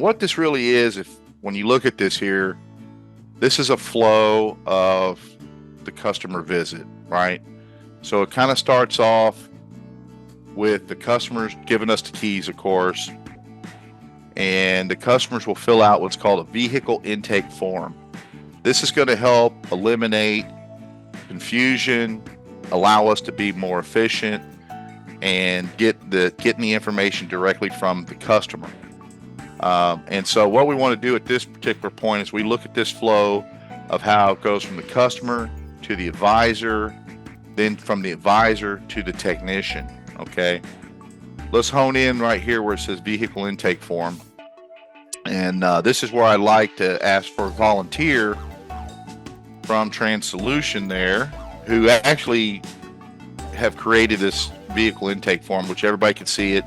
what this really is, if when you look at this here, this is a flow of the customer visit, right? So it kind of starts off with the customers giving us the keys, of course, and the customers will fill out what's called a vehicle intake form. This is going to help eliminate confusion, allow us to be more efficient, and getting the information directly from the customer. And so what we want to do at this particular point is we look at this flow of how it goes from the customer to the advisor, then from the advisor to the technician. Okay, let's hone in right here where it says vehicle intake form. And this is where I like to ask for a volunteer from TransSolution there, who actually have created this vehicle intake form, which everybody can see it.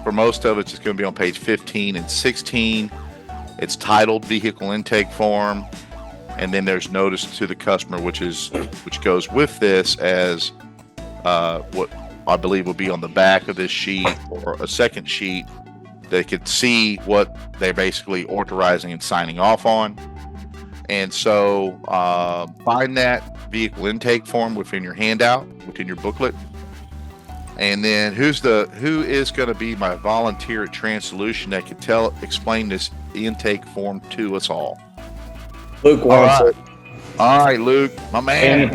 For most of it, it's going to be on page 15 and 16. It's titled vehicle intake form, and then there's notice to the customer, which goes with this as what I believe will be on the back of this sheet or a second sheet. They could see what they're basically authorizing and signing off on. And so find that vehicle intake form within your handout, within your booklet. And then who is going to be my volunteer at TransSolution that can explain this intake form to us all? Luke wants it. All right, Luke, my man.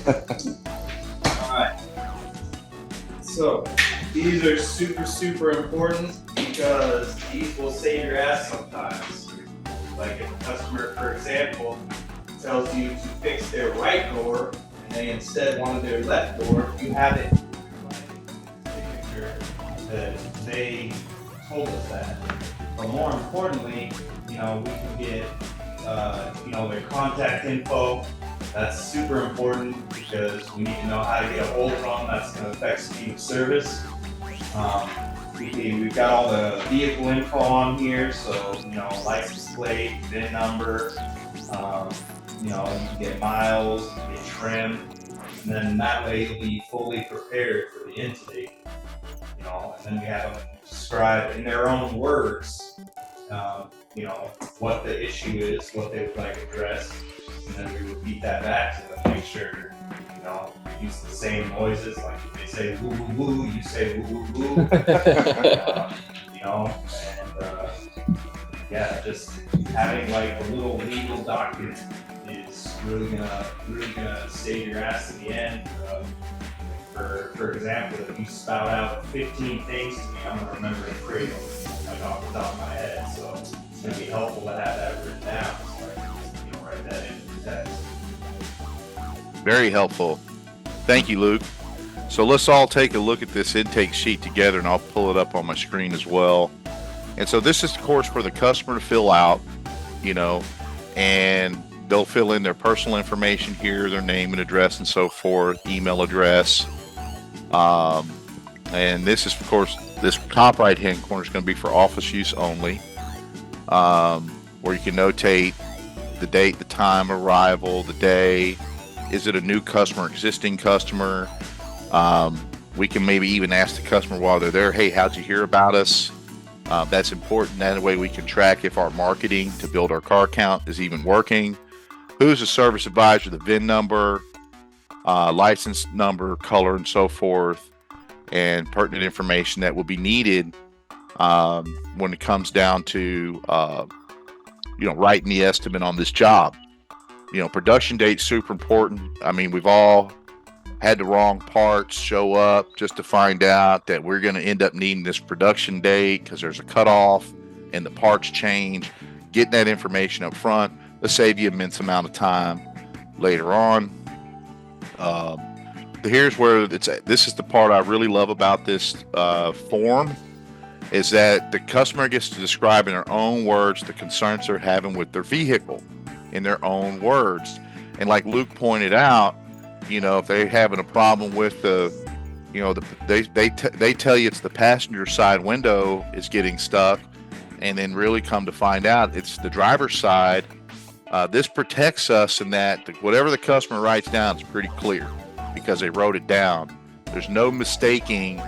All right. So these are super important because these will save your ass sometimes. Like if a customer, for example, tells you to fix their right door and they instead wanted their left door, you have it in your signature that they told us that. But more importantly, we can get their contact info. That's super important because we need to know how to get a hold of them. That's going to affect speed of service. We've got all the vehicle info on here, so license plate, VIN number, you can get miles, you can get trim, and then that way you'll be fully prepared for the intake. And then we have them describe in their own words, what the issue is, what they would like addressed, and then we repeat that back to them, make sure you use the same noises. Like if they say woo woo woo, you say woo woo woo. Just having like a little legal document is really gonna save your ass in the end. For example, if you spout out 15 things to me, I'm gonna remember it pretty like off the top of my head. So it's gonna be helpful to have that written down. So I can write that in the text. Very helpful. Thank you, Luke. So let's all take a look at this intake sheet together, and I'll pull it up on my screen as well. And so this is, of course, for the customer to fill out, and they'll fill in their personal information here, their name and address and so forth, email address. And this is, of course, this top right-hand corner is going to be for office use only, where you can notate the date, the time, arrival, the day. Is it a new customer, existing customer? We can maybe even ask the customer while they're there, hey, how'd you hear about us? That's important. That way we can track if our marketing to build our car count is even working. Who's the service advisor, the VIN number, license number, color, and so forth, and pertinent information that will be needed when it comes down to writing the estimate on this job. Production date's super important. I mean, we've all had the wrong parts show up just to find out that we're going to end up needing this production date because there's a cutoff and the parts change. Getting that information up front will save you an immense amount of time later on. Here's where this is the part I really love about this form, is that the customer gets to describe in their own words the concerns they're having with their vehicle in their own words. And like Luke pointed out, if they're having a problem with they tell you it's the passenger side window is getting stuck, and then really come to find out it's the driver's side. This protects us in that whatever the customer writes down is pretty clear because they wrote it down. There's no mistaking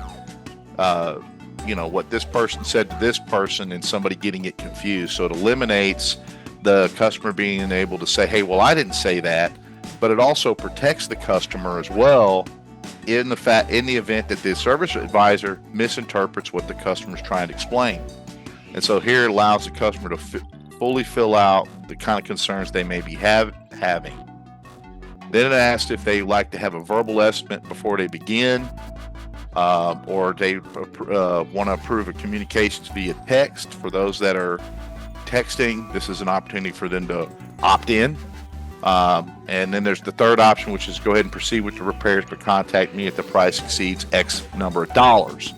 what this person said to this person and somebody getting it confused. So it eliminates the customer being able to say, hey, well, I didn't say that, but it also protects the customer as well in the event that the service advisor misinterprets what the customer is trying to explain. And so here it allows the customer to fully fill out the kind of concerns they may be having. Then it asks if they like to have a verbal estimate before they begin, or they want to approve of communications via text. For those that are texting, this is an opportunity for them to opt in. And then there's the third option, which is go ahead and proceed with the repairs, but contact me if the price exceeds X number of dollars.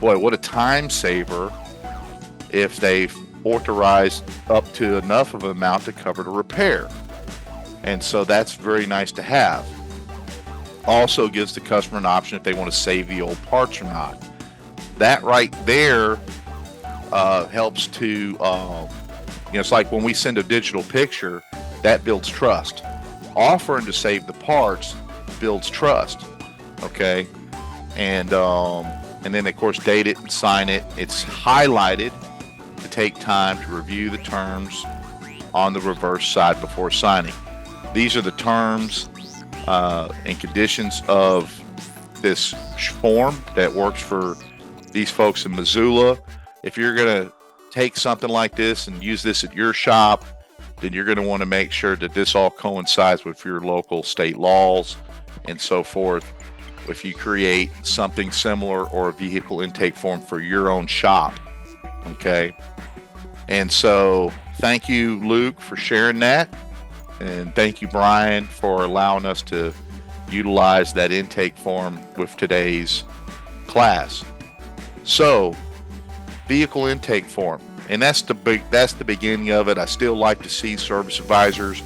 Boy, what a time saver if they've authorized up to enough of an amount to cover the repair. And so that's very nice to have. Also gives the customer an option if they want to save the old parts or not. That right there helps to, it's like when we send a digital picture, that builds trust. Offering to save the parts builds trust. Okay. And then of course date it and sign it. It's highlighted to take time to review the terms on the reverse side before signing. These are the terms and conditions of this form that works for these folks in Missoula. If you're going to take something like this and use this at your shop, then you're going to want to make sure that this all coincides with your local state laws and so forth. If you create something similar or a vehicle intake form for your own shop. Okay. And so thank you, Luke, for sharing that. And thank you, Brian, for allowing us to utilize that intake form with today's class. So, vehicle intake form, and that's the beginning of it. I still like to see service advisors,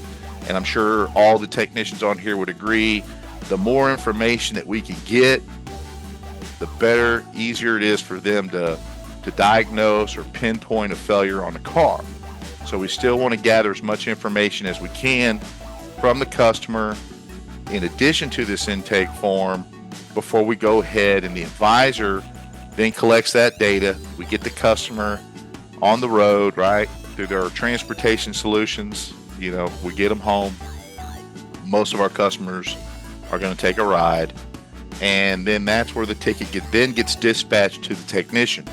and I'm sure all the technicians on here would agree. The more information that we can get, the better, easier it is for them to diagnose or pinpoint a failure on the car. So we still want to gather as much information as we can from the customer in addition to this intake form before we go ahead, and the advisor then collects that data. We get the customer on the road, right, through their transportation solutions. We get them home. Most of our customers are going to take a ride, and then that's where the ticket gets dispatched to the technician.